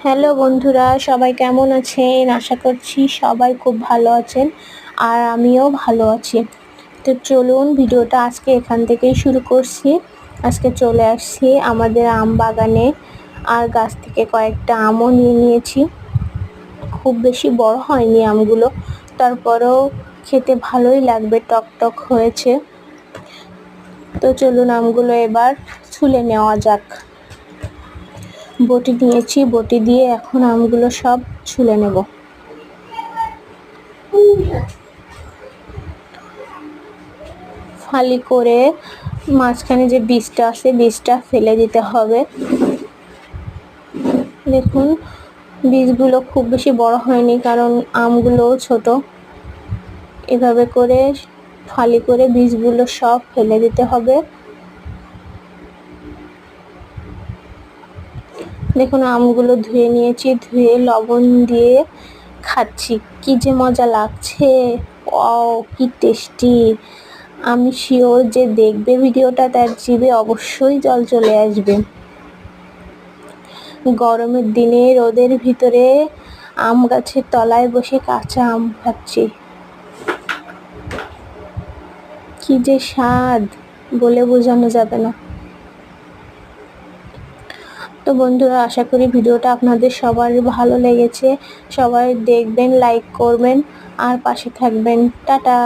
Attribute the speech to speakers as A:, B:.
A: Hello বন্ধুরা, সবাই কেমন আছেন? আশা করছি সবাই খুব ভালো আছেন আর আমিও ভালো আছি। তো চলুন ভিডিওটা আজকে এখান থেকেই শুরু করছি। আজকে চলে আসছি আমাদের আম বাগানে আর গাছ থেকে কয়েকটা আমও নিয়ে নিয়েছি। খুব বেশি বড় হয়নি আমগুলো, তারপরেও খেতে ভালোই লাগবে, টক টক হয়েছে। তো চলুন আমগুলো এবার ছুলে নেওয়া যাক। বটি নিয়েছি, বটি দিয়ে এখন আমগুলো সব ছুলে নেব। ফালি করে মাঝখানে যে বীজটা আছে বীজটা ফেলে দিতে হবে। দেখুন বীজগুলো খুব বেশি বড় হয়নি, কারণ আমগুলোও ছোট। এভাবে করে ফালি করে বীজগুলো সব ফেলে দিতে হবে। দেখুন আমগুলো ধুয়ে নিয়েছি, ধুয়ে লবণ দিয়ে খাচ্ছি, কি যে মজা লাগছে। ওয়াও, কি টেস্টি! আমি শিওর যে দেখবে ভিডিওটা তার জিভে অবশ্যই জল চলে আসবে। গরমের দিনে রোদের ভিতরে আম গাছের তলায় বসে কাঁচা আম খাচ্ছি, কি যে স্বাদ বলে বোঝানো যাবে না। তো বন্ধুরা, আশা করি ভিডিওটা আপনাদের সবার ভালো লেগেছে। সবাই দেখবেন, লাইক করবেন আর পাশে থাকবেন। টাটা।